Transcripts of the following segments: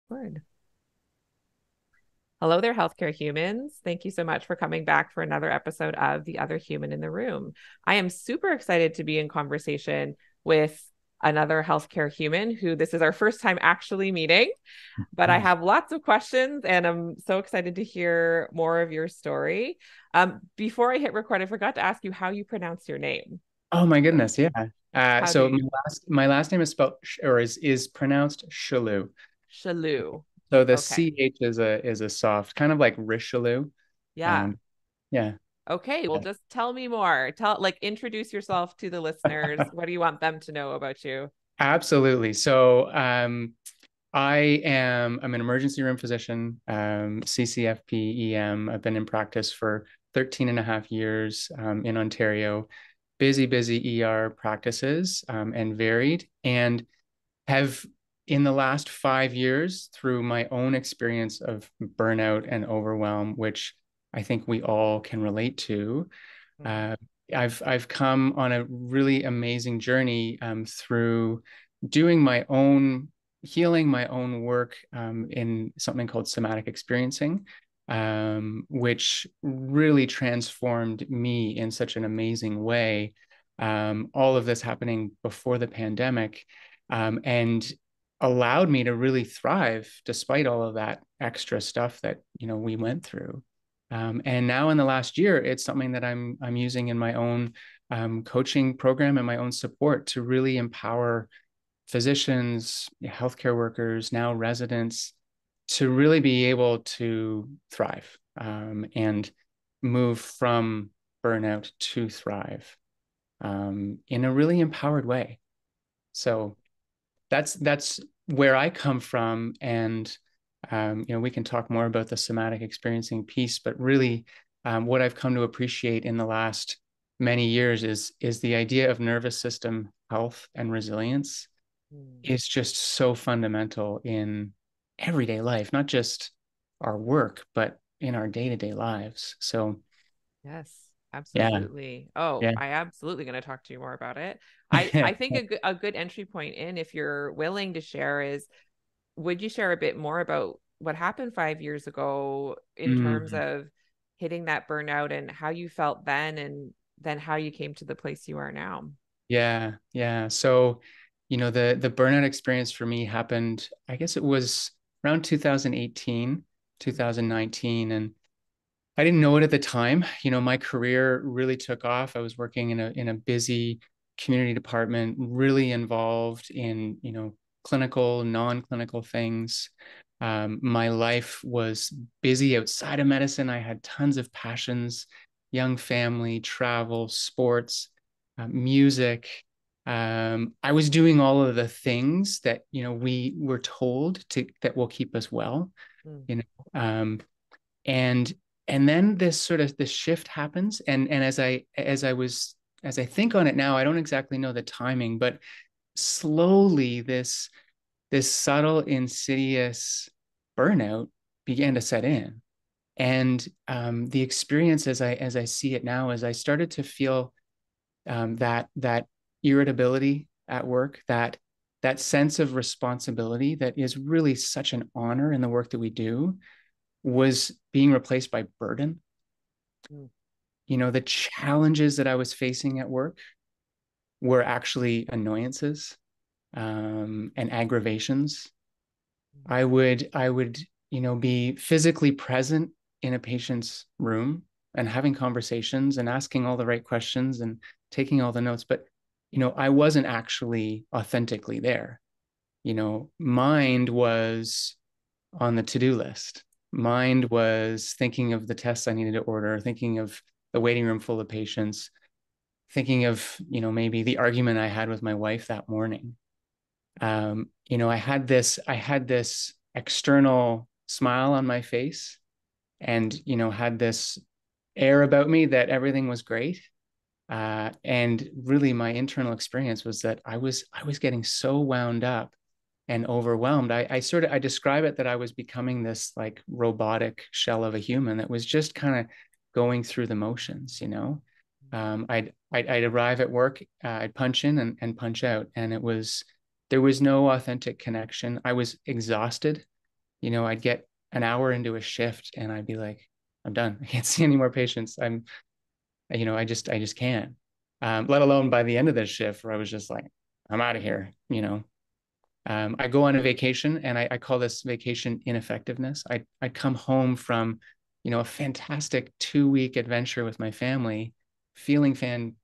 Word. Hello there, healthcare humans. Thank you so much for coming back for another episode of The Other Human in the Room. I am super excited to be in conversation with another healthcare human who this is our first time actually meeting, but I Mm. have lots of questions and I'm so excited to hear more of your story. Before I hit record, I forgot to ask you how you pronounce your name. Oh my So goodness, yeah. how do So you? my last name is spelled or is pronounced Chellew. Chellew. So the Okay. CH is a soft, kind of like Richelieu. Yeah. Um, yeah. Okay, well, Yeah. just tell me more. Introduce yourself to the listeners. What do you want them to know about you? Absolutely. So I'm an emergency room physician, CCFP EM. I've been in practice for 13 and a half years in Ontario. Busy ER practices and varied. And have in the last 5 years, through my own experience of burnout and overwhelm, which I think we all can relate to, Mm, uh, I've come on a really amazing journey through doing my own healing, my own work in something called somatic experiencing, which really transformed me in such an amazing way. All of this happening before the pandemic, and allowed me to really thrive despite all of that extra stuff that we went through. And now in the last year, it's something that I'm using in my own coaching program and my own support to really empower physicians, healthcare workers, now residents, to really be able to thrive and move from burnout to thrive in a really empowered way. So that's where I come from, and we can talk more about the somatic experiencing piece, but really, what I've come to appreciate in the last many years is the idea of nervous system health and resilience mm. is just so fundamental in everyday life, not just our work, but in our day-to-day lives. So Yes, yeah, absolutely. Oh, yeah. I absolutely going to talk to you more about it. I think a good entry point in, if you're willing to share, is would you share a bit more about what happened 5 years ago in terms Mm, of hitting that burnout and how you felt then and then how you came to the place you are now? yeah. So, the burnout experience for me happened, I guess it was around 2018, 2019, and I didn't know it at the time. My career really took off. I was working in a busy community department, really involved in, clinical, non-clinical things. My life was busy outside of medicine. I had tons of passions, young family, travel, sports, music. I was doing all of the things that, we were told that will keep us well, Mm, you know. And and then this shift happens, and as I think on it now, I don't exactly know the timing, but slowly this subtle, insidious burnout began to set in. And the experience, as I see it now, is I started to feel that irritability at work, that sense of responsibility that is really such an honor in the work that we do, was being replaced by burden. mm, The challenges that I was facing at work were actually annoyances and aggravations. mm, I would, be physically present in a patient's room and having conversations and asking all the right questions and taking all the notes, but I wasn't actually authentically there. Mind was on the to-do list. Mind was thinking of the tests I needed to order, thinking of the waiting room full of patients, thinking of, maybe the argument I had with my wife that morning. I had this external smile on my face, and, had this air about me that everything was great. And really my internal experience was that I was getting so wound up and overwhelmed. I describe it that I was becoming this like robotic shell of a human that was just kind of going through the motions. I'd arrive at work, I'd punch in and punch out, and there was no authentic connection. I was exhausted. I'd get an hour into a shift and I'd be like, I'm done. I can't see any more patients. I just can't. Let alone by the end of this shift where I was just like, I'm out of here. I go on a vacation, and I call this vacation ineffectiveness. I'd come home from, a fantastic 2-week adventure with my family, feeling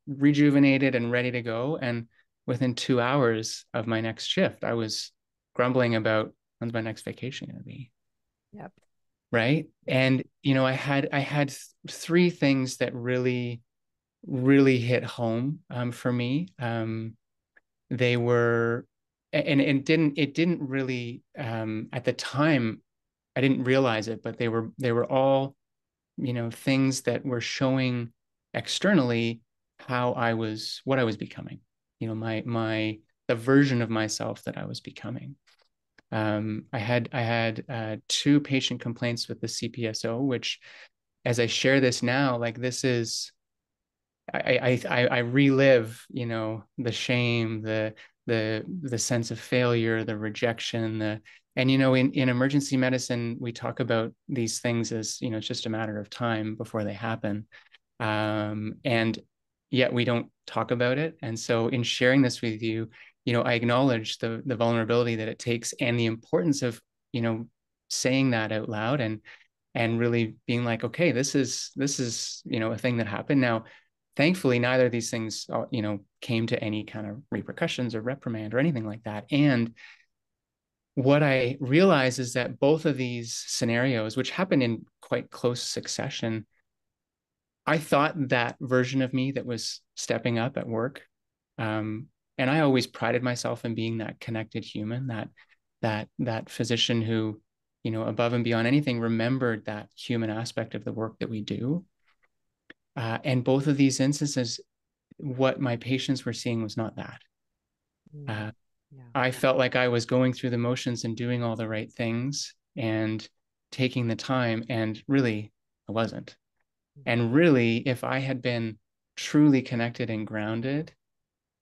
rejuvenated and ready to go. And within 2 hours of my next shift, I was grumbling about when's my next vacation going to be. Yep. Right. And, I had three things that really, really hit home for me. They were, and it didn't really, at the time, I didn't realize it, but they were all, things that were showing externally what I was becoming, the version of myself that I was becoming. I had two patient complaints with the CPSO, which, as I share this now, like this is, I relive, the shame, the sense of failure, the rejection, and in emergency medicine, we talk about these things as, it's just a matter of time before they happen. And yet we don't talk about it. And so in sharing this with you, I acknowledge the vulnerability that it takes and the importance of, saying that out loud and really being like, okay, this is a thing that happened. Now, thankfully, neither of these things, came to any kind of repercussions or reprimand or anything like that. And what I realized is that both of these scenarios, which happened in quite close succession, I thought that version of me that was stepping up at work, and I always prided myself in being that connected human, that physician who, above and beyond anything, remembered that human aspect of the work that we do. And both of these instances, what my patients were seeing was not that. Uh, Yeah. I felt like I was going through the motions and doing all the right things and taking the time, and really, I wasn't. And really, if I had been truly connected and grounded,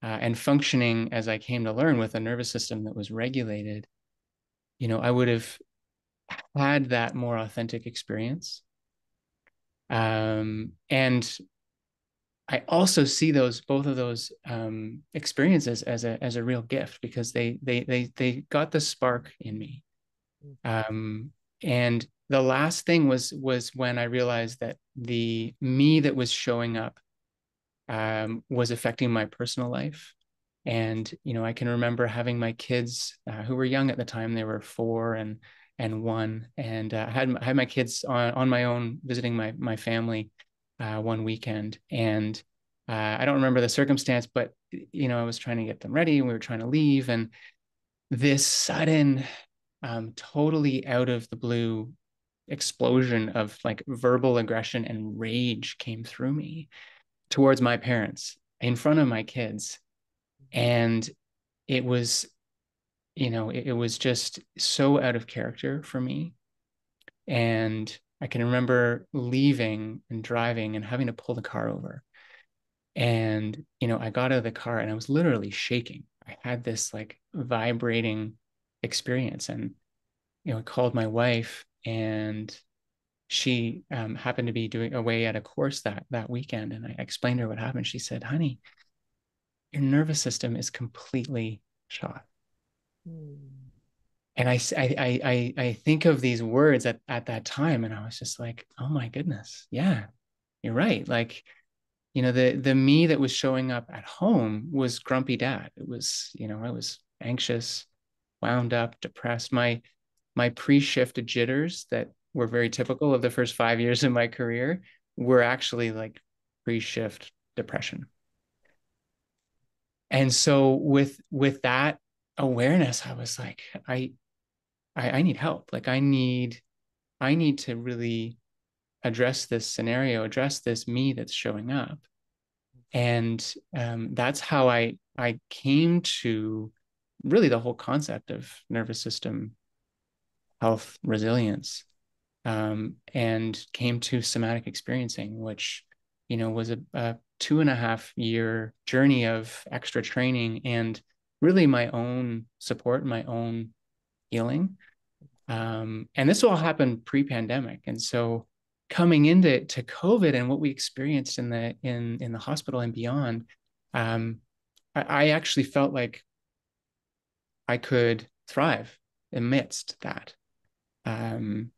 and functioning as I came to learn with a nervous system that was regulated, I would have had that more authentic experience. And I also see both of those experiences as a real gift, because they got the spark in me. Um, and the last thing was when I realized that the me that was showing up was affecting my personal life. And I can remember having my kids, who were young at the time. They were 4 and 1, and I had my kids on my own, visiting my family one weekend. And I don't remember the circumstance, but I was trying to get them ready, and we were trying to leave, and this sudden, totally out of the blue explosion of like verbal aggression and rage came through me towards my parents in front of my kids. And it was, it was just so out of character for me. And I can remember leaving and driving and having to pull the car over. And, I got out of the car and I was literally shaking. I had this like vibrating experience. And, I called my wife, and she happened to be doing away at a course that weekend. And I explained to her what happened. She said, honey, your nervous system is completely shot. And I think of these words at that time, and I was just like, oh my goodness, yeah, you're right. Like, the me that was showing up at home was grumpy dad. It was, I was anxious, wound up, depressed. My pre-shift jitters that were very typical of the first 5 years of my career were actually like pre-shift depression. And so with that awareness, I was like, I need help. Like I need to really address this scenario, address this me that's showing up. And that's how I came to really the whole concept of nervous system health resilience, and came to somatic experiencing, which was a 2.5 year journey of extra training and really my own support, my own healing. And this all happened pre-pandemic. And so coming into COVID and what we experienced in the hospital and beyond, um, I actually felt like I could thrive amidst that. Um,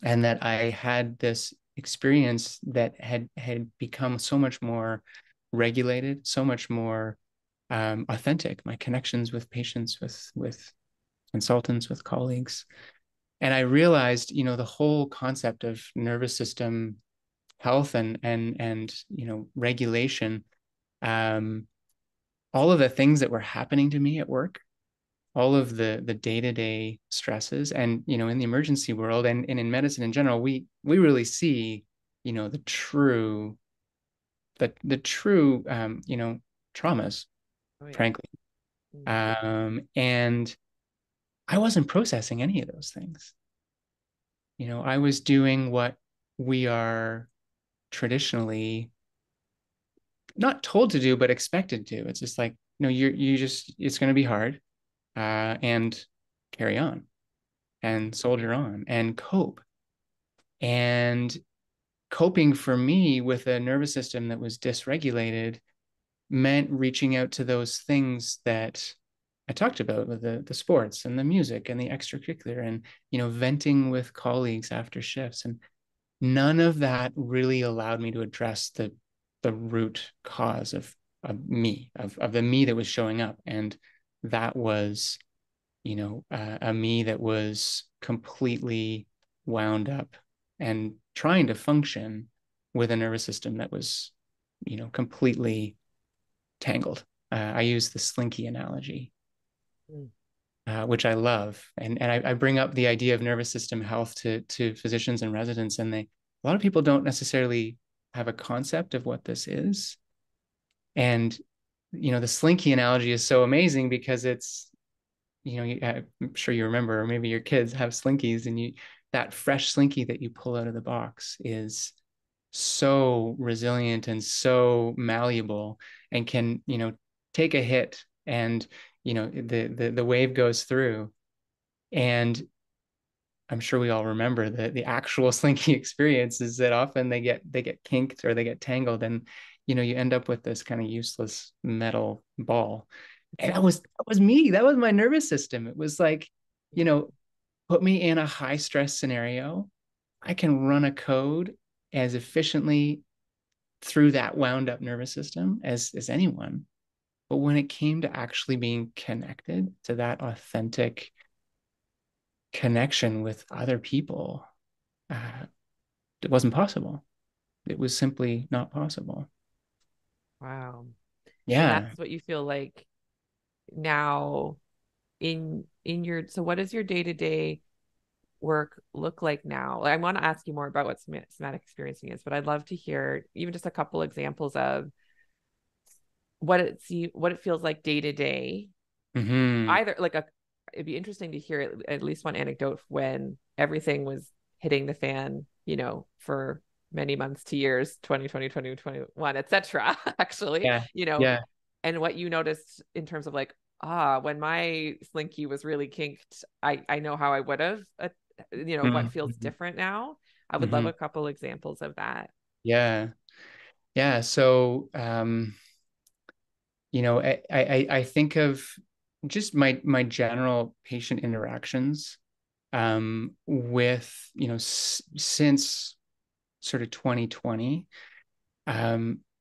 and that I had this experience that had become so much more regulated, so much more authentic. My connections with patients, with consultants, with colleagues, and I realized, the whole concept of nervous system health and regulation, um, all of the things that were happening to me at work, all of the day-to-day stresses, and in the emergency world and in medicine in general, we really see the true traumas, Oh yeah. frankly. Mm. And I wasn't processing any of those things. I was doing what we are traditionally not told to do, but expected to. It's just like, it's going to be hard, and carry on and soldier on and cope. And coping for me with a nervous system that was dysregulated meant reaching out to those things that I talked about, with the sports and the music and the extracurricular, and venting with colleagues after shifts. And none of that really allowed me to address the root cause of me, of the me that was showing up. And that was a me that was completely wound up and trying to function with a nervous system that was completely tangled. I use the slinky analogy, Mm. which I love. And I bring up the idea of nervous system health to physicians and residents, and a lot of people don't necessarily have a concept of what this is. And the slinky analogy is so amazing because it's, I'm sure you remember, or maybe your kids have slinkies, and that fresh slinky that you pull out of the box is so resilient and so malleable, and can take a hit, and the wave goes through. And I'm sure we all remember the actual slinky experience is that often they get kinked or they get tangled, and you end up with this kind of useless metal ball. And that was me. That was my nervous system. It was like, you know, put me in a high stress scenario. I can run a code as efficiently through that wound up nervous system as anyone. But when it came to actually being connected to that authentic connection with other people, uh, it wasn't possible. It was simply not possible. Wow. And Yeah. that's what you feel like now in your, so what does your day-to-day work look like now? I want to ask you more about what somatic experiencing is, but I'd love to hear even just a couple examples of what it feels like day to day. Mm-hmm. Either like a it'd be interesting to hear at least one anecdote when everything was hitting the fan, for many months to years, 2020, 2021, etc. Actually, Yeah. Yeah. and what you noticed in terms of like, when my slinky was really kinked, I know how I would have, what feels Mm-hmm. different now. I would love Mm-hmm. a couple examples of that. Yeah. Yeah. So, I think of just my general patient interactions, with, since sort of 2020.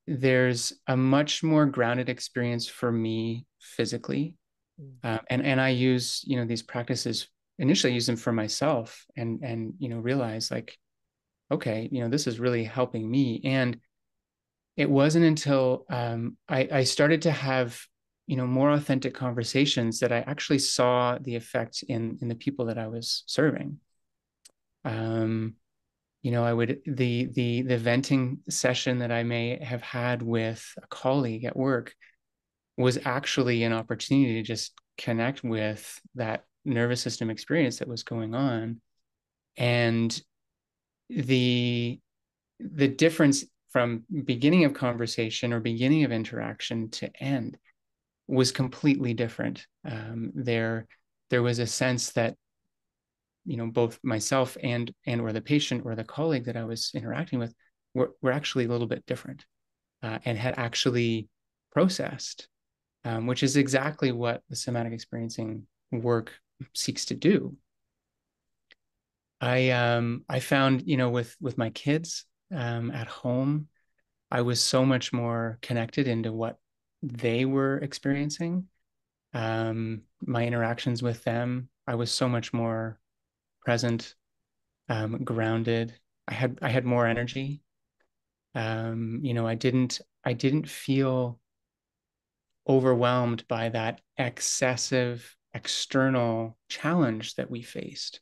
There's a much more grounded experience for me physically. Mm. And I use, these practices, initially use them for myself, and realize like, okay, this is really helping me. And it wasn't until I started to have more authentic conversations that I actually saw the effect in the people that I was serving. Um, I would the venting session that I may have had with a colleague at work was actually an opportunity to just connect with that nervous system experience that was going on. And the difference from beginning of conversation or beginning of interaction to end was completely different. There was a sense that both myself and or the patient or the colleague that I was interacting with were actually a little bit different, and had actually processed, which is exactly what the somatic experiencing work seeks to do. I found, with my kids at home, I was so much more connected into what they were experiencing. My interactions with them, I was so much more present, grounded. I had more energy. I didn't feel overwhelmed by that excessive external challenge that we faced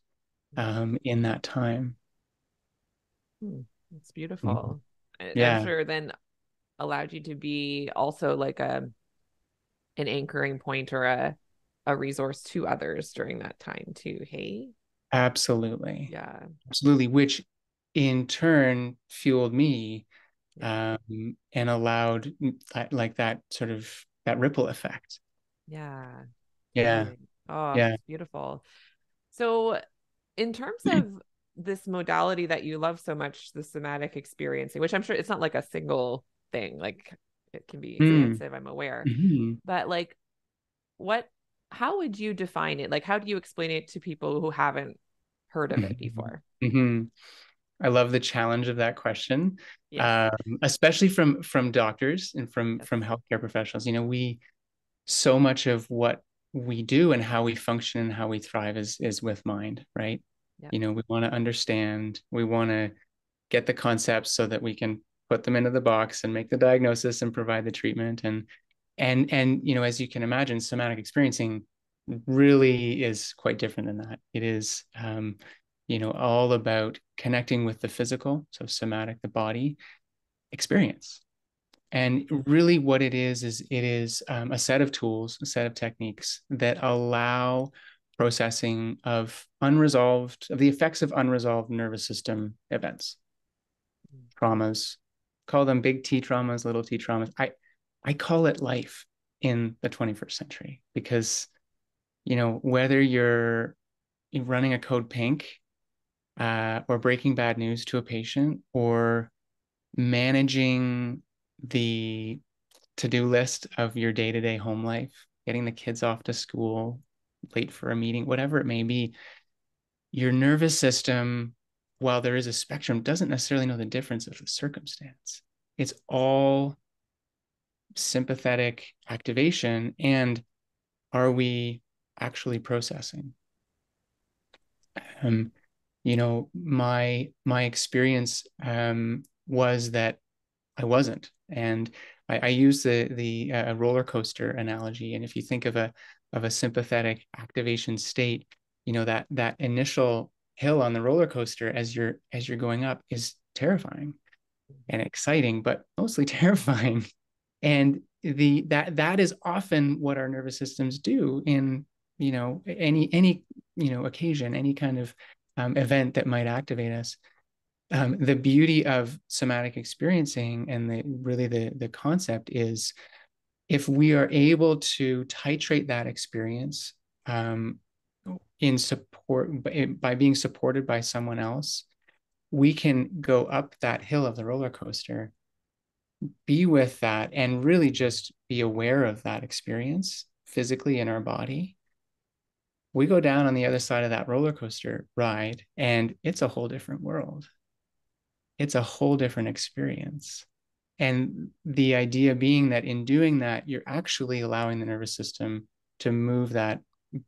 in that time. Hmm. It's Mhm. beautiful. I'm Yeah, sure then allowed you to be also like an anchoring point or a resource to others during that time too. Hey, absolutely. yeah, Absolutely. Which in turn fueled me, yeah, and allowed that sort of that ripple effect. yeah, Yeah. totally. Oh, Yeah. it's beautiful. So, in terms of this modality that you love so much, the somatic experiencing, which I'm sure it's not like a single thing, like it can be Mm. expansive, I'm aware, Mhm. but like what, how would you define it? Like, how do you explain it to people who haven't heard of it Mhm. before? Mhm. I love the challenge of that question, Yes, especially from doctors and from yes, healthcare professionals. We so much of what we do and how we function and how we thrive is with mind, right? yeah, We want to understand, we want to get the concepts so that we can put them into the box and make the diagnosis and provide the treatment. And as you can imagine, somatic experiencing really is quite different than that. It is all about connecting with the physical, so somatic, the body experience. And really what it is a set of tools, a set of techniques that allow processing of the effects of unresolved nervous system events, traumas. Call them big T traumas, little T traumas. I call it life in the 21st century because, whether you're running a code pink, or breaking bad news to a patient, or managing the to-do list of your day-to-day home life, getting the kids off to school, late for a meeting, whatever it may be, your nervous system, while there is a spectrum, doesn't necessarily know the difference of the circumstance. It's all sympathetic activation. And are we actually processing? Um, my experience was that I wasn't. And I use the roller coaster analogy. And if you think of a sympathetic activation state, that initial hill on the roller coaster as you're going up is terrifying and exciting, but mostly terrifying. And that is often what our nervous systems do in any occasion, any kind of event that might activate us. The beauty of somatic experiencing and the concept is if we are able to titrate that experience, um, in support by being supported by someone else, we can go up that hill of the roller coaster, be with that, and really just be aware of that experience physically in our body. We go down on the other side of that roller coaster ride, and it's a whole different world. It's a whole different experience. And the idea being that in doing that, you're actually allowing the nervous system to move that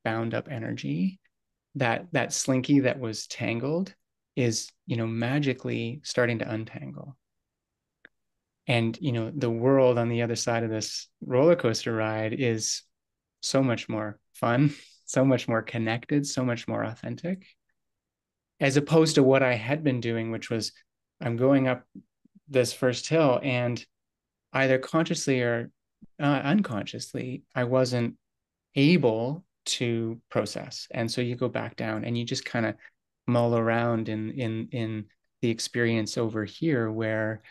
bound up energy, that slinky that was tangled is, magically starting to untangle. And, the world on the other side of this roller coaster ride is so much more fun, so much more connected, so much more authentic, as opposed to what I had been doing, which was I'm going up this first hill and either consciously or unconsciously, I wasn't able to process. And so you go back down and you just kind of mull around in the experience over here where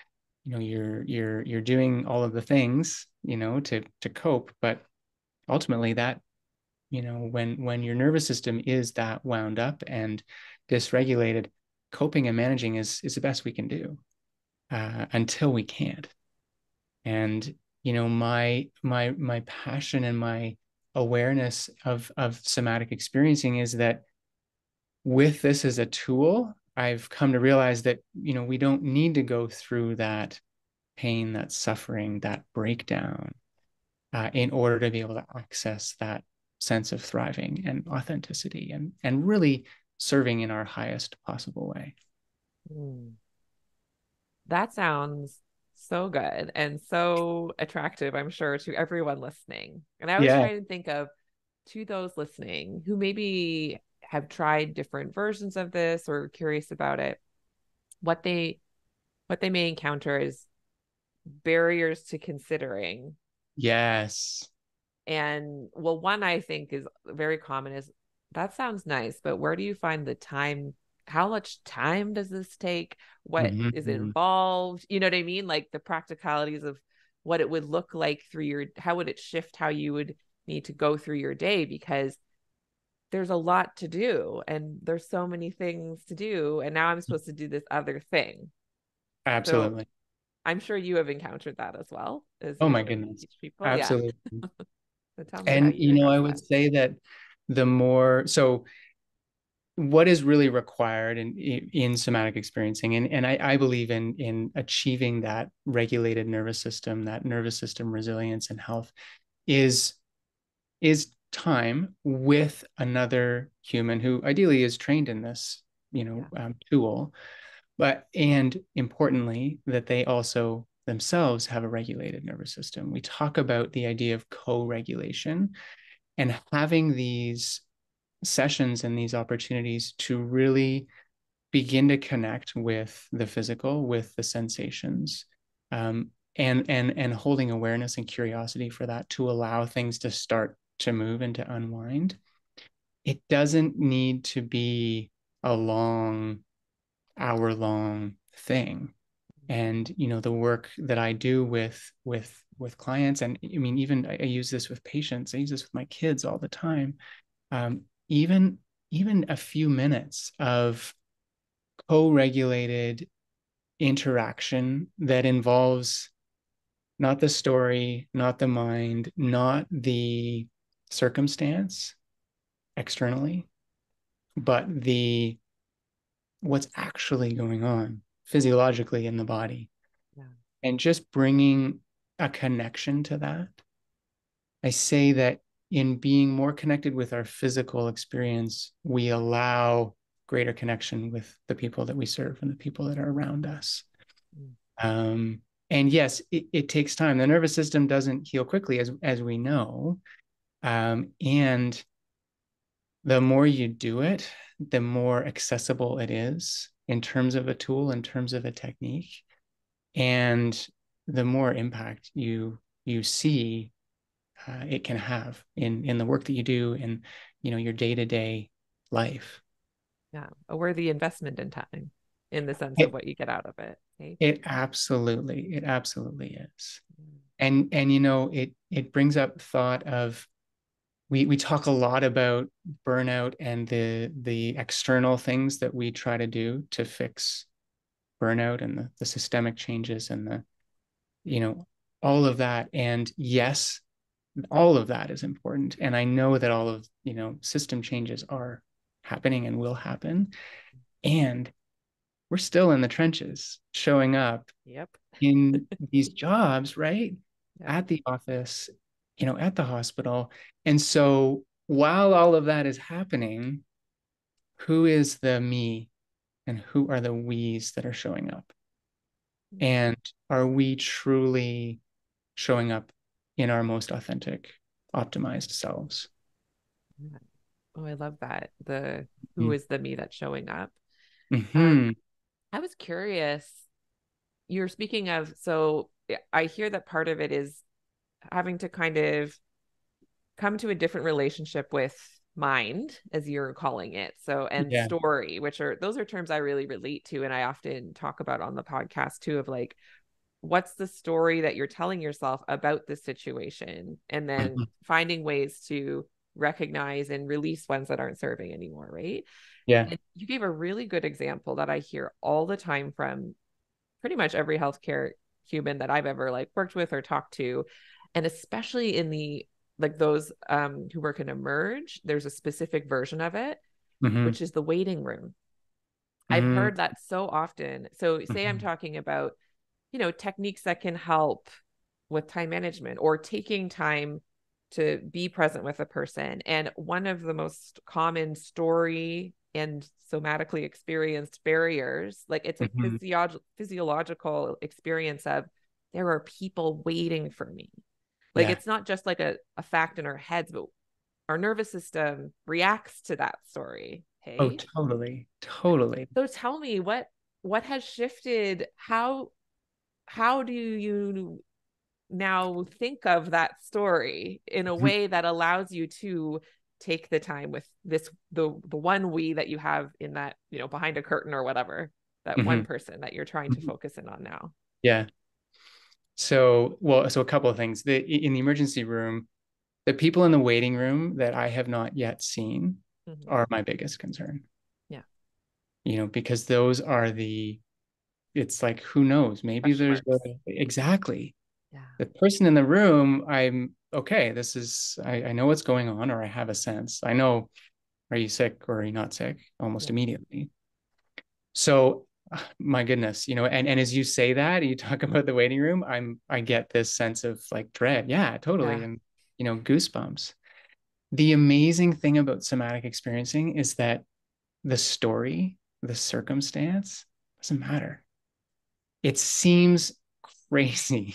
you're doing all of the things to cope, but ultimately when your nervous system is that wound up and dysregulated, coping and managing is the best we can do until we can't. And my passion and my awareness of somatic experiencing is that with this as a tool, I've come to realize that we don't need to go through that pain, that suffering, that breakdown in order to be able to access that sense of thriving and authenticity and really serving in our highest possible way. Mm. That sounds so good and so attractive, I'm sure, to everyone listening. And I was Yeah. trying to think of to those listening who maybe have tried different versions of this or curious about it, what they may encounter is barriers to considering. Yes. And well, one I think is very common is that sounds nice, but where do you find the time? How much time does this take? What is Mm-hmm. involved? You know what I mean? Like the practicalities of what it would look like through how would it shift how you would need to go through your day? Because there's a lot to do and there's so many things to do. And now I'm supposed to do this other thing. So Absolutely. I'm sure you have encountered that as well as Oh you're my trying to goodness. teach people. Yeah. Absolutely. So tell me how And you address I would that. say that the more so what is really required in somatic experiencing, and I believe in achieving that regulated nervous system, that nervous system resilience and health, is time with another human who ideally is trained in this Yeah. tool, but and importantly that they also themselves have a regulated nervous system. We talk about the idea of co-regulation and having these sessions and these opportunities to really begin to connect with the physical, with the sensations, and holding awareness and curiosity for that to allow things to start to move and to unwind. It doesn't need to be a long, hour-long thing. And the work that I do with clients, and I mean, even I use this with patients. I use this with my kids all the time. Um, even a few minutes of co-regulated interaction that involves not the story, not the mind, not the circumstance externally, but the what's actually going on physiologically in the body, Yeah. and just bringing a connection to that. I say that in being more connected with our physical experience, we allow greater connection with the people that we serve and the people that are around us. Mm. And yes, it takes time. The nervous system doesn't heal quickly, as we know. And the more you do it, the more accessible it is in terms of a tool, in terms of a technique, and the more impact you see it can have in the work that you do in your day-to-day life. Yeah. A worthy investment in time in the sense of It what you get out of it. Okay? it absolutely is. Mm. And it brings up thought of we talk a lot about burnout and the external things that we try to do to fix burnout and the systemic changes and the you know all of that. And yes, all of that is important, and I know that all of system changes are happening and will happen, and we're still in the trenches showing up Yep. in these jobs, right? Yep. At the office, at the hospital. And so while all of that is happening, who is the me and who are the we's that are showing up? Mm. And are we truly showing up in our most authentic, optimized selves? Yeah. Oh, I love that. The who Mm-hmm. is the me that's showing up. Mm-hmm. I was curious. You're speaking of, so I hear that part of it is having to kind of come to a different relationship with mind, as you're calling it. So, and Yeah. story, which are those are terms I really relate to. And I often talk about on the podcast too, of like, what's the story that you're telling yourself about the situation? And then Mm-hmm. finding ways to recognize and release ones that aren't serving anymore, right? Yeah. And you gave a really good example that I hear all the time from pretty much every healthcare human that I've ever like worked with or talked to. And especially in the like those who work in Emerge, there's a specific version of it, Mm-hmm. which is the waiting room. I've Mm-hmm. heard that so often. So say I'm talking about, techniques that can help with time management or taking time to be present with a person. And one of the most common story and somatically experienced barriers, like it's a Mm-hmm. physiological experience of there are people waiting for me. Like Yeah. it's not just like a fact in our heads, but our nervous system reacts to that story. Oh, Hey. totally. Totally. So tell me what has shifted? How do you now think of that story in a Mhm. way that allows you to take the time with the one we that you have in that, behind a curtain or whatever, that one Mhm. person that you're trying to Mhm. focus in on now? Yeah. So a couple of things. In the emergency room, the people in the waiting room that I have not yet seen Mm-hmm. are my biggest concern. Yeah. Because those are it's like, who knows? Maybe Question there's marks. exactly Yeah. the person in the room. I'm okay. I know what's going on, or I have a sense. I know, are you sick or are you not sick almost Yeah. immediately. So my goodness, and as you say that, you talk about the waiting room, I get this sense of like dread. Yeah, totally. Yeah. And goosebumps. The amazing thing about somatic experiencing is that the story, the circumstance doesn't matter. It seems crazy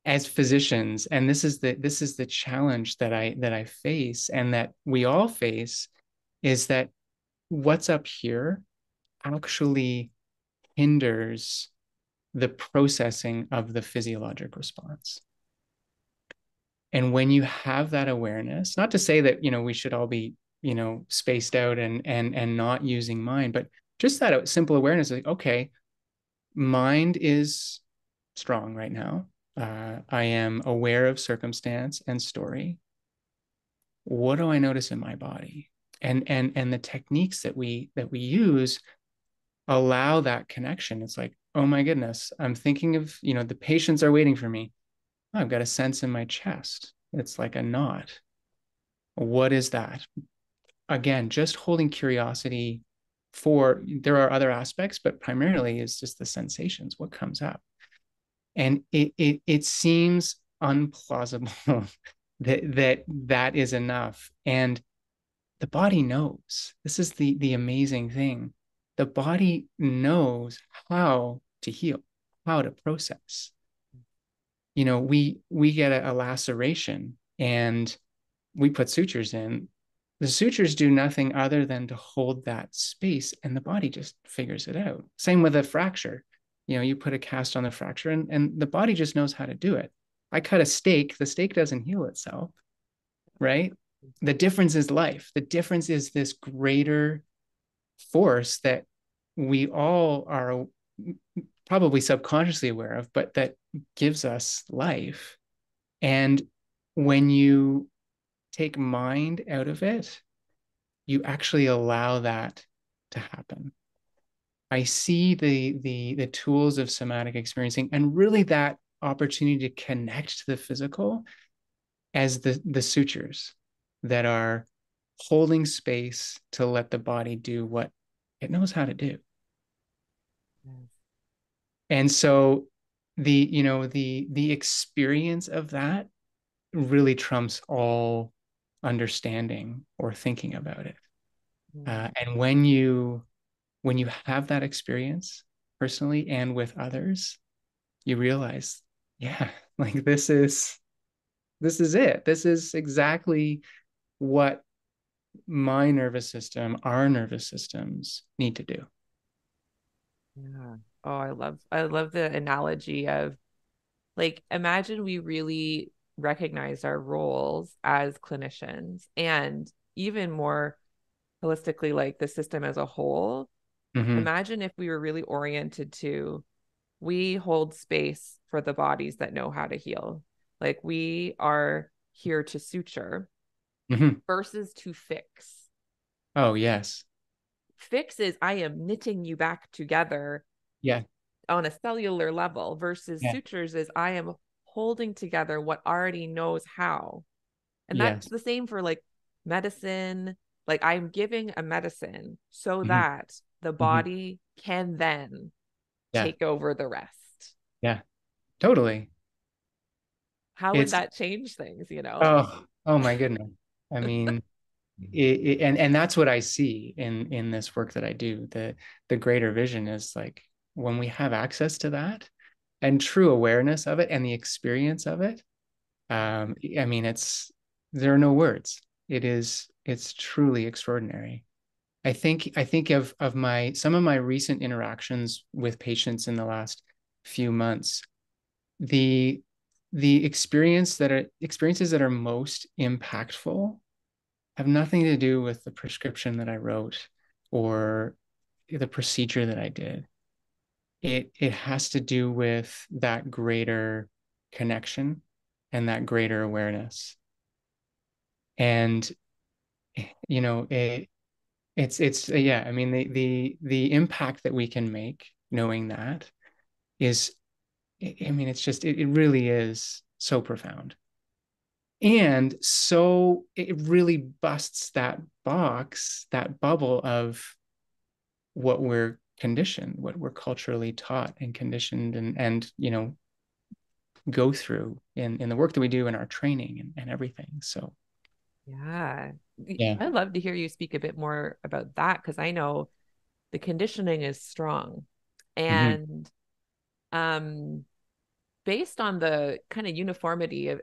as physicians, and this is the challenge that I face and that we all face, is that what's up here actually hinders the processing of the physiologic response. And when you have that awareness, not to say that, we should all be, spaced out and not using mind, but just that simple awareness, like, okay, mind is strong right now. I am aware of circumstance and story. What do I notice in my body? And the techniques that we use allow that connection. It's like, oh my goodness, I'm thinking of, the patients are waiting for me. Oh, I've got a sense in my chest. It's like a knot. What is that? Again, just holding curiosity for, there are other aspects, but primarily is just the sensations, what comes up. And it seems unplausible that is enough. And the body knows. This is the amazing thing. The body knows how to heal, how to process. We get a laceration and we put sutures in. The sutures do nothing other than to hold that space, and the body just figures it out. Same with a fracture. You put a cast on the fracture, and the body just knows how to do it. I cut a steak, the steak doesn't heal itself, right? The difference is life. The difference is this greater force that we all are probably subconsciously aware of, but that gives us life. And when you take mind out of it, you actually allow that to happen. I see the tools of somatic experiencing and really that opportunity to connect to the physical as the sutures that are holding space to let the body do what it knows how to do. Yes. And so the experience of that really trumps all understanding or thinking about it. Mm. And when you have that experience personally and with others, you realize, yeah, like this is it. This is exactly what my nervous system, our nervous systems need to do. Yeah. Oh, I love the analogy of like imagine we really recognize our roles as clinicians and even more holistically like the system as a whole. Mm-hmm. Imagine if we were really oriented to we hold space for the bodies that know how to heal. Like we are here to suture, Hmm. versus to fix. Oh, yes. Fix is I am knitting you back together Yeah. on a cellular level, versus Yeah. sutures is I am holding together what already knows how. And that's Yes. the same for like medicine. Like I'm giving a medicine so Hmm. that the Hmm. body can then Yeah. take over the rest. Yeah. Totally. How would It's, that change things, you know? oh my goodness. I mean, and that's what I see in this work that I do. The greater vision is like when we have access to that and true awareness of it and the experience of it. I mean, there are no words. It's truly extraordinary. I think of my some of my recent interactions with patients in the last few months, the experiences that are most impactful have nothing to do with the prescription that I wrote or the procedure that I did. It has to do with that greater connection and that greater awareness. And you know, it's yeah, I mean the impact that we can make knowing that is, I mean, it really is so profound. And so it really busts that box, that bubble of what we're conditioned, what we're culturally taught and conditioned and go through in the work that we do in our training and everything. So Yeah. yeah. I'd love to hear you speak a bit more about that because I know the conditioning is strong. Hmm. And um, based on the kind of uniformity of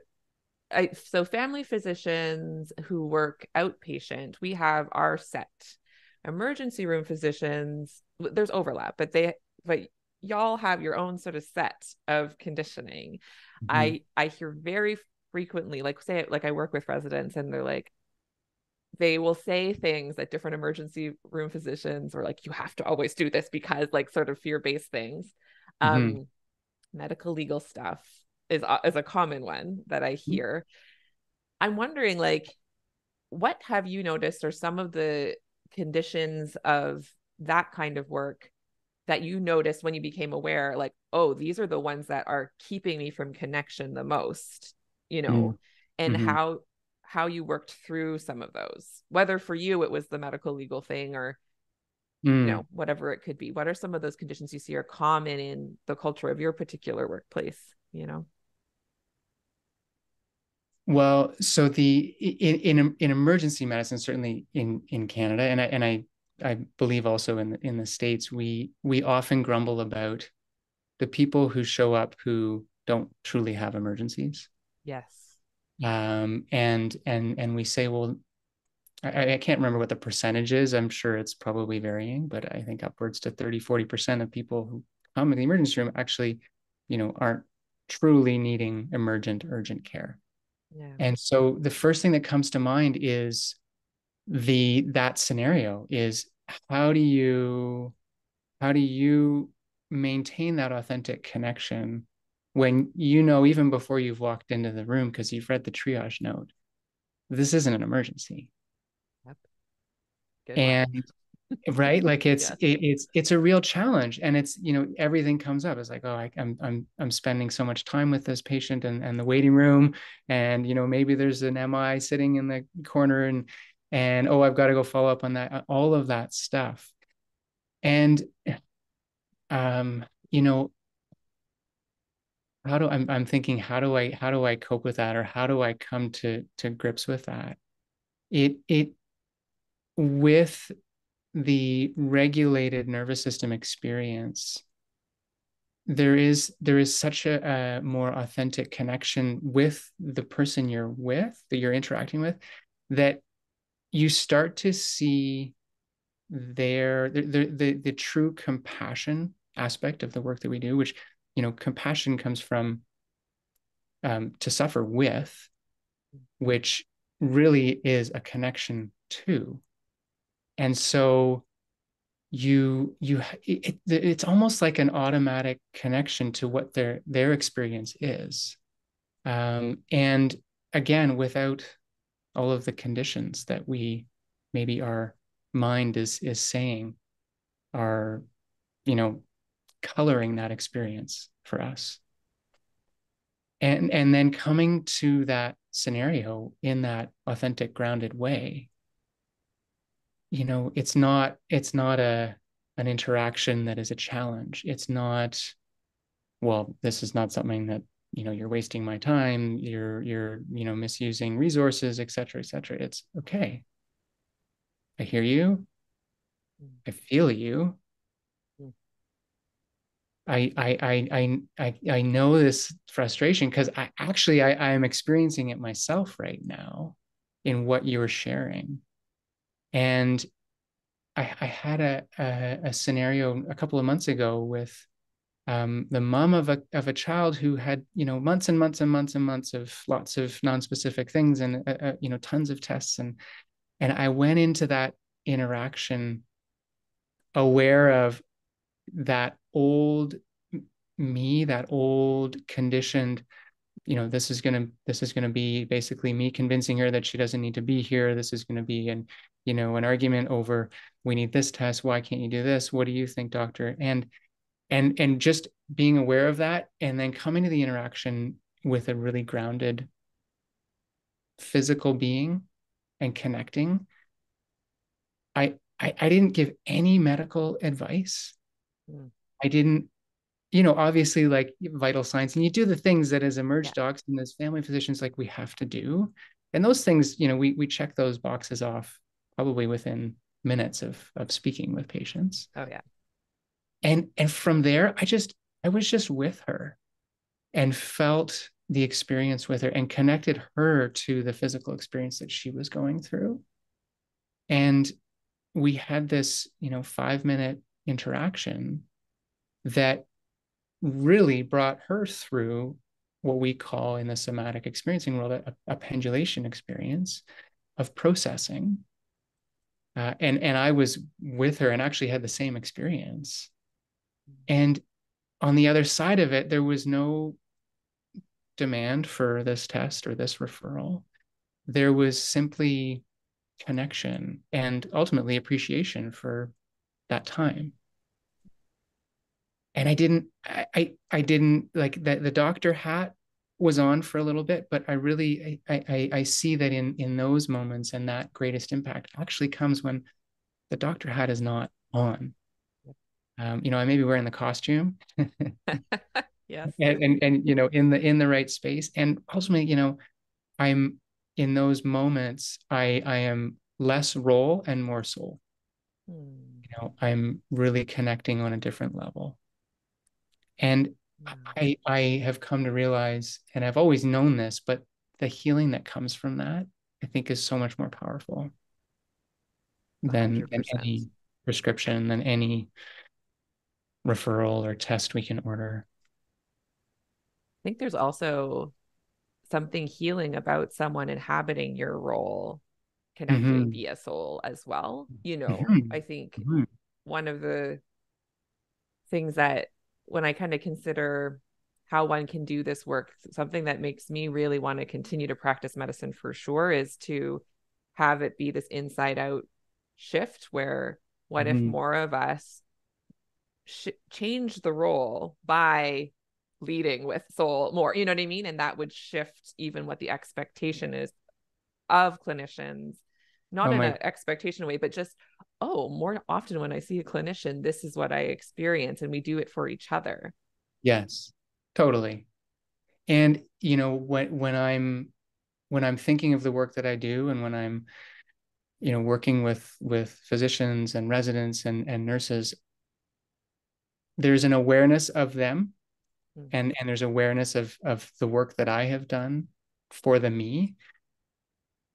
so family physicians who work outpatient, we have our set. Emergency room physicians, there's overlap, but y'all have your own sort of set of conditioning. Hmm. I hear very frequently, like say like I work with residents and they're like, they will say things at different emergency room physicians or like you have to always do this because like sort of fear-based things. Hmm. um Medical legal stuff is a common one that I hear. I'm wondering, like, what have you noticed are some of the conditions of that kind of work that you noticed when you became aware, like, oh, these are the ones that are keeping me from connection the most, you know, and Hmm. how you worked through some of those, whether for you it was the medical legal thing or, you Hmm. know, whatever it could be. What are some of those conditions you see are common in the culture of your particular workplace, you know? Well, so in emergency medicine, certainly in Canada, and I believe also in the States, we often grumble about the people who show up who don't truly have emergencies. Yes. And we say, well, I can't remember what the percentage is. I'm sure it's probably varying, but I think upwards to 30-40% of people who come in the emergency room actually, aren't truly needing urgent care. Yeah. And so the first thing that comes to mind is that scenario is how do you how do you maintain that authentic connection when even before you've walked into the room because you've read the triage note, this isn't an emergency. Yep. Good one. And right, like Yes. it's a real challenge, and it's everything comes up. It's like, oh, I'm spending so much time with this patient and the waiting room, and maybe there's an MI sitting in the corner, and oh, I've got to go follow up on that, all of that stuff. And um you know I'm thinking, how do I cope with that, or how do I come to grips with that? It with the regulated nervous system experience, there is such a more authentic connection with the person that you're interacting with, that you start to see the true compassion aspect of the work that we do, which compassion comes from to suffer with, which really is a connection to. And so it's almost like an automatic connection to what their experience is, and again, without all of the conditions that maybe our mind is saying are, you know, coloring that experience for us. And then coming to that scenario in that authentic, grounded way, you know, it's not an interaction that is a challenge. It's not, well, this is not something that, you know, you're wasting my time, you're, you know, misusing resources, et cetera, et cetera. It's okay. I hear you. I feel you. I know this frustration because I am experiencing it myself right now in what you're sharing. And I had a scenario a couple of months ago with the mom of a child who had, you know, months and months and months and months of lots of non-specific things and you know, tons of tests, and I went into that interaction aware of that old me, that old conditioned, you know, this is gonna be basically me convincing her that she doesn't need to be here. This is gonna be you know, an argument over, we need this test, why can't you do this, what do you think, doctor? And just being aware of that, and then coming to the interaction with a really grounded physical being and connecting. I didn't give any medical advice. Mm. I didn't, you know, obviously, like vital signs, and you do the things that as Yeah. emerge docs and as family physicians, like we have to do. And those things, you know, we check those boxes off probably within minutes of speaking with patients. Oh yeah. And from there, I was just with her and felt the experience with her and connected her to the physical experience that she was going through. And we had this, you know, 5-minute interaction that really brought her through what we call in the somatic experiencing world a pendulation experience of processing. And I was with her and actually had the same experience. And on the other side of it, there was no demand for this test or this referral. There was simply connection and ultimately appreciation for that time. And I didn't like that. The doctor hat was on for a little bit, but I really I see that in those moments, and that greatest impact actually comes when the doctor hat is not on. You know, I may be wearing the costume Yes. and you know, in the right space, and ultimately, you know, I'm in those moments, I am less role and more soul. Hmm. You know, I'm really connecting on a different level. And Yeah. I have come to realize, and I've always known this, but the healing that comes from that, I think, is so much more powerful than 100%. any prescription, than any referral or test we can order. I think there's also something healing about someone inhabiting your role, connecting Mm-hmm. via soul as well. Mm-hmm. I think Mm-hmm. one of the things that when I kind of consider how one can do this work, something that makes me really want to continue to practice medicine for sure is to have it be this inside out shift where what if Mm-hmm. more of us change the role by leading with soul more, you know what I mean? And that would shift even what the expectation is of clinicians, not Oh in my, an expectation way, but just, oh, more often when I see a clinician, this is what I experience, and we do it for each other. yes, totally. And you know, when I'm thinking of the work that I do, and when I'm, you know, working with physicians and residents and nurses, there's an awareness of them, Mm. and there's awareness of the work that I have done for the me.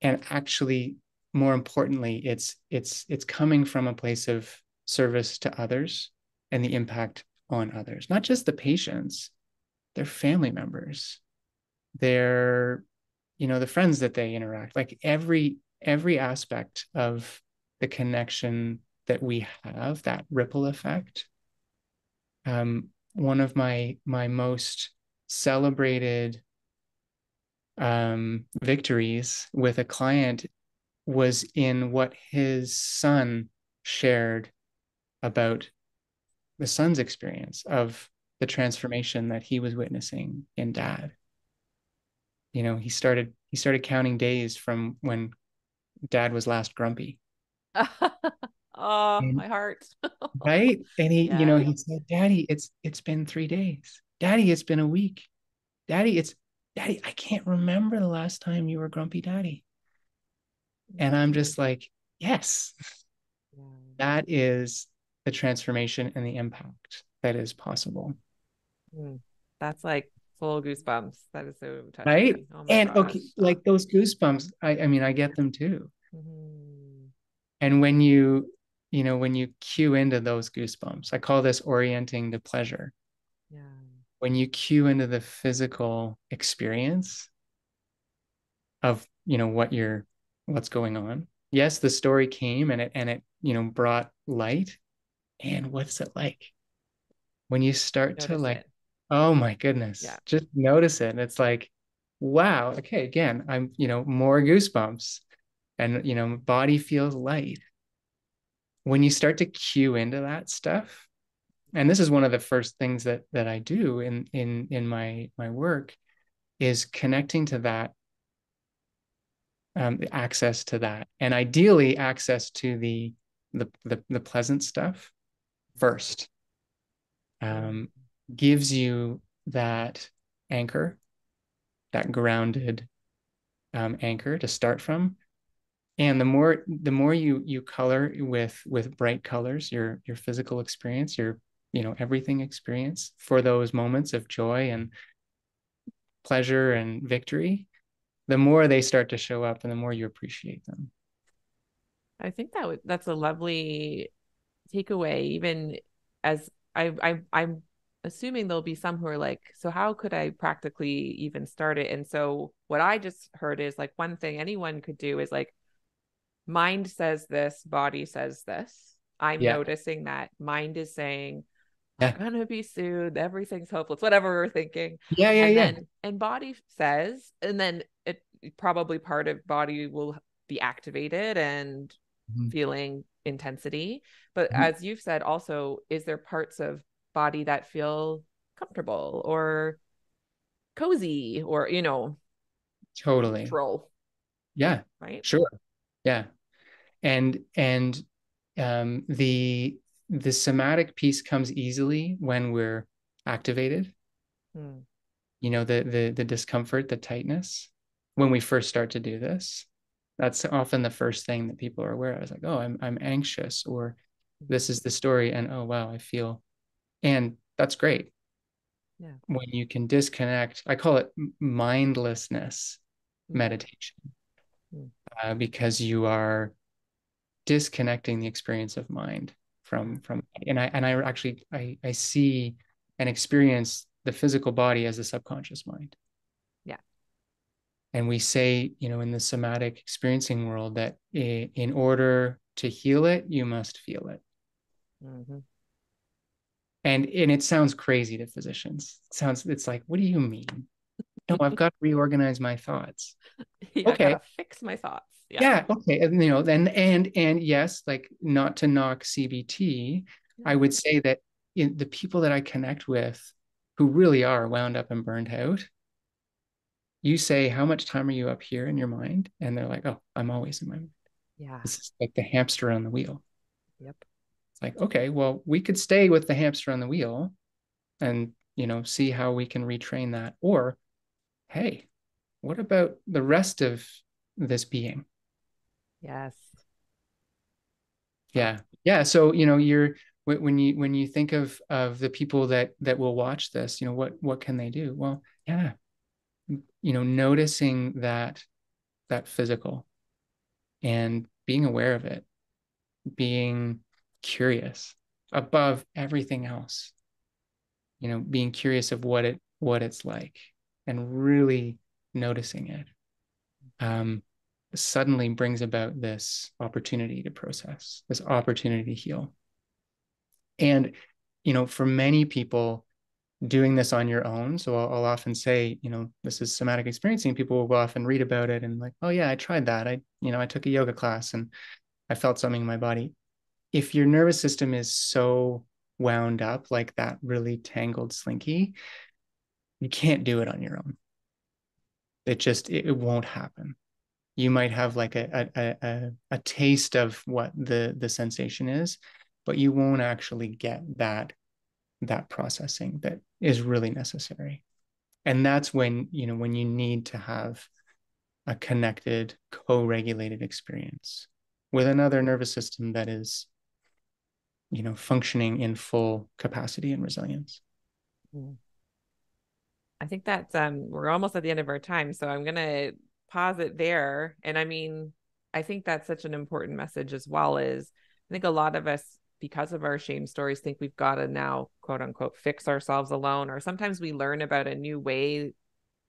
And actually, more importantly, it's coming from a place of service to others and the impact on others, not just the patients, their family members, their, you know, the friends that they interact, like every aspect of the connection that we have, that ripple effect. One of my most celebrated victories with a client was in what his son shared about the son's experience of the transformation that he was witnessing in dad. He started counting days from when dad was last grumpy. Oh, And, my heart. right? And he, Yeah. he said, Daddy, it's been 3 days. Daddy, it's been a week. Daddy, I can't remember the last time you were grumpy, Daddy. And I'm Mm, just like, yes, yeah. that is the transformation and the impact that is possible. Mm. That's like full goosebumps. That is so Right. touching. Oh my And okay, gosh. Oh. like those goosebumps, I mean, I get them too. Mhm. And when you cue into those goosebumps, I call this orienting to pleasure. Yeah. When you cue into the physical experience of, what's going on. Yes, the story came and it brought light. And what's it like when you start to Notice like, it. oh my goodness, Yeah. just notice it. And it's like, wow, okay, again, more goosebumps and, body feels light. When you start to cue into that stuff, and this is one of the first things that I do in my work is connecting to that, access to that, and ideally access to the pleasant stuff first. Mm. um, Gives you that anchor, that grounded, anchor to start from. And the more you color with bright colors, your physical experience, your everything experience for those moments of joy and pleasure and victory, the more they start to show up and the more you appreciate them. I think that's a lovely takeaway, even as I'm assuming there'll be some who are like, so how could I practically even start it? And so what I just heard is like one thing anyone could do is like mind says this, body says this. I'm Yeah, noticing that mind is saying, I'm yeah, gonna be soothed, everything's hopeless, whatever we're thinking. yeah, yeah, And yeah. then and body says, and then it probably part of body will be activated and Mhm. feeling intensity. But Mhm. as you've said, also, is there parts of body that feel comfortable or cozy or, Totally. neutral, Yeah, right? sure. Yeah. And the somatic piece comes easily when we're activated. Hmm. The discomfort, the tightness when we first start to do this. That's often the first thing that people are aware of. It's like, oh, I'm anxious, or this Mhm. is the story, and oh wow, I feel, and that's great. Yeah. When you can disconnect, I call it mindlessness Mm. meditation, Mm. because you are disconnecting the experience of mind Yeah. from and I actually I see and experience the physical body as the subconscious mind. Yeah. And we say, in the somatic experiencing world that in order to heal it, you must feel it. Hmm. And it sounds crazy to physicians. It's like, what do you mean? No, I've got to reorganize my thoughts. Yeah, I Okay. gotta fix my thoughts. Yeah. Yeah, okay. And yes, like, not to knock CBT, I Yeah. would say that in the people that I connect with who really are wound up and burned out, you say, how much time are you up here in your mind? And they're like, oh, I'm always in my mind. Yeah. This is like the hamster on the wheel. Yep. It's like, okay, well, we could stay with the hamster on the wheel and, see how we can retrain that. Or, hey, what about the rest of this being? Yes. Oh, Yeah. Yeah. So, when you think of the people that will watch this, what can they do? Well, yeah, noticing that physical and being aware of it, being curious above everything else, being curious of what it's like and really noticing it, suddenly brings about this opportunity to process, this opportunity to heal. And, for many people, doing this on your own. So I'll often say, this is somatic experiencing. People will go off and read about it and like, oh yeah, I tried that. I took a yoga class and I felt something in my body. If your nervous system is so wound up like that really tangled slinky, you can't do it on your own. It won't happen. You might have like a taste of what the sensation is, but you won't actually get that processing that is really necessary. And that's when you need to have a connected, co-regulated experience with another nervous system that is, functioning in full capacity and resilience. Mm. I think that's we're almost at the end of our time, so I'm gonna pause it there. And I mean, I think that's such an important message as well is I think a lot of us, because of our shame stories, think we've got to now quote unquote fix ourselves alone, or sometimes we learn about a new way.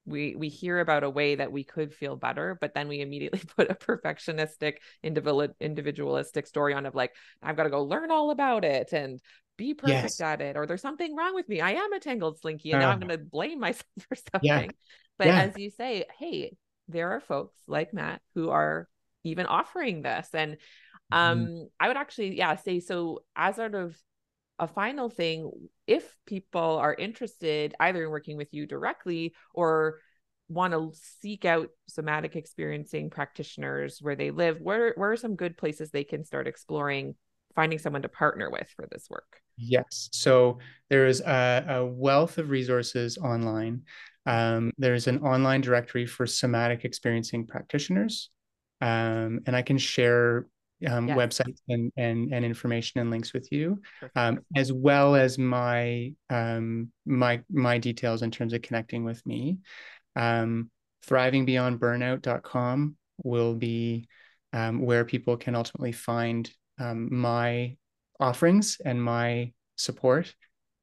We hear about a way that we could feel better, but then we immediately put a perfectionistic individualistic story on of like, I've got to go learn all about it and be perfect Yes. at it, or there's something wrong with me, I am a tangled slinky and now I'm Uh, going to blame myself for yeah. something. But Yeah. as you say, hey, there are folks like Matt who are even offering this. And Mhm. I would actually, yeah, say so as sort of a final thing, if people are interested either in working with you directly or want to seek out somatic experiencing practitioners where they live, where are some good places they can start exploring finding someone to partner with for this work? Yes. So there is a wealth of resources online. There's an online directory for somatic experiencing practitioners. And I can share Yes. websites and information and links with you, Perfect. as well as my details in terms of connecting with me. Um, thrivingbeyondburnout.com will be where people can ultimately find my offerings and my support.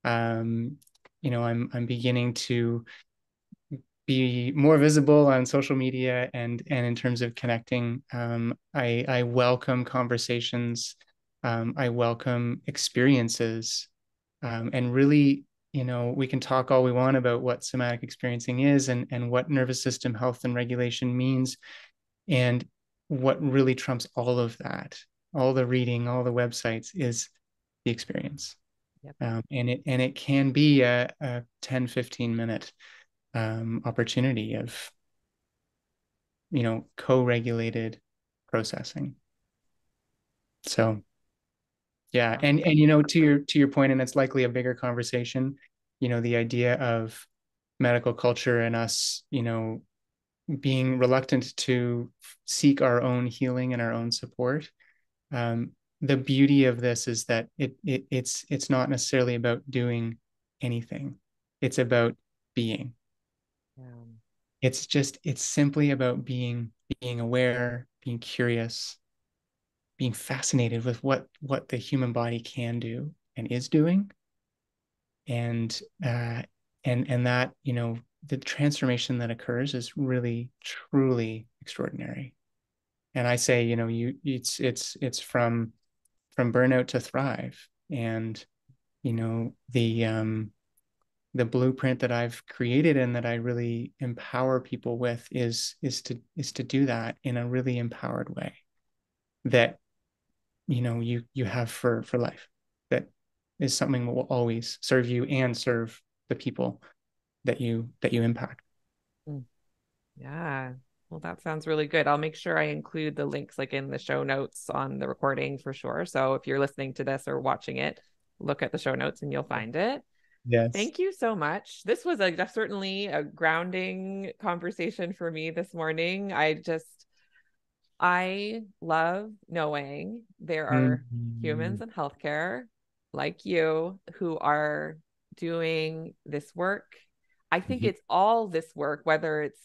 Um, I'm beginning to be more visible on social media and in terms of connecting. I welcome conversations. I welcome experiences, and really, we can talk all we want about what somatic experiencing is and what nervous system health and regulation means, and what really trumps all of that, all the reading, all the websites, is the experience. Yep. And it can be a 10-15 minute opportunity of co-regulated processing. So yeah, Wow. and to your point, and it's likely a bigger conversation, the idea of medical culture and us, being reluctant to seek our own healing and our own support. um, the beauty of this is that it's not necessarily about doing anything. It's about being. Yeah. It's simply about being aware, being curious, being fascinated with what the human body can do and is doing, and that the transformation that occurs is really truly extraordinary. And I say, it's from burnout to thrive. And the blueprint that I've created and that I really empower people with is to do that in a really empowered way that you have for life, that is something that will always serve you and serve the people that you impact. Mm. Yeah. Well, that sounds really good. I'll make sure I include the links like in the show notes on the recording for sure. So if you're listening to this or watching it, look at the show notes and you'll find it. Yes. Thank you so much. This was certainly a grounding conversation for me this morning. I love knowing there are Mhm. humans in healthcare like you who are doing this work. I think Mhm. it's all this work, whether it's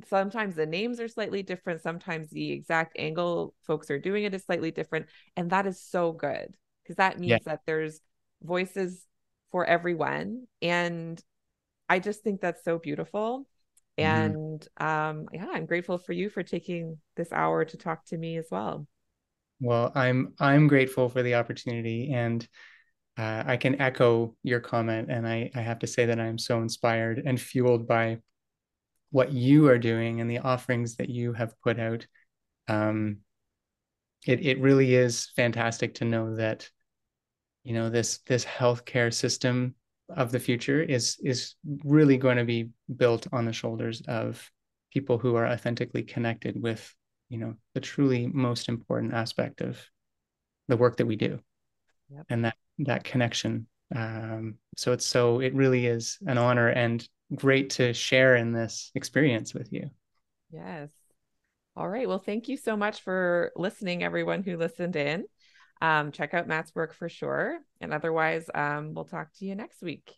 sometimes the names are slightly different, sometimes the exact angle folks are doing it is slightly different. And that is so good because that Yeah. means that there's voices for everyone. And I just think that's so beautiful. Mhm. And yeah, I'm grateful for you for taking this hour to talk to me as well. Well, I'm grateful for the opportunity, and I can echo your comment, and I have to say that I am so inspired and fueled by what you are doing and the offerings that you have put out. Um, it really is fantastic to know that, you know, this healthcare system of the future is really going to be built on the shoulders of people who are authentically connected with, you know, the truly most important aspect of the work that we do, Yep. and that connection. So it really is an honor and great to share in this experience with you. Yes. All right. Well, thank you so much for listening, everyone who listened in. Check out Matt's work for sure. And otherwise, we'll talk to you next week.